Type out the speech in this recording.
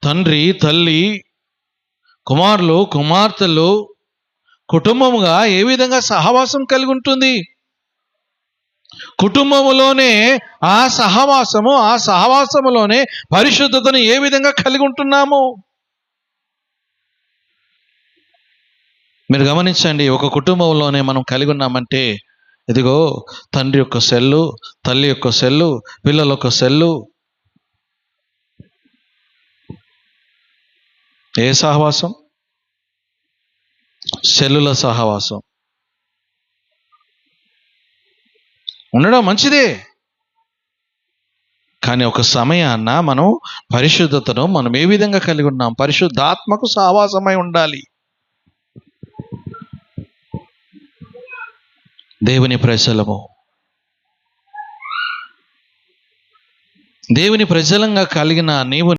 తండ్రి, తల్లి, కుమారులు, కుమార్తెలు కుటుంబముగా ఏ విధంగా సహవాసం కలిగి ఉంటుంది? కుటుంబములోనే ఆ సహవాసములోనే పరిశుద్ధతను ఏ విధంగా కలిగి ఉంటున్నాము? మీరు గమనించండి, ఒక కుటుంబంలోనే మనం కలిగి ఉన్నామంటే, ఇదిగో తండ్రి యొక్క సెల్లు, తల్లి యొక్క సెల్లు, పిల్లల యొక్క సెల్లు. ఏ సహవాసం? సెల్లుల సహవాసం. ఉండడం మంచిదే, కానీ ఒక సమయాన్న మనం పరిశుద్ధతను మనం ఏ విధంగా కలిగి ఉన్నాం? పరిశుద్ధాత్మకు సహవాసమై ఉండాలి. దేవుని ప్రజలము, దేవుని ప్రజలంగా కలిగిన నీవు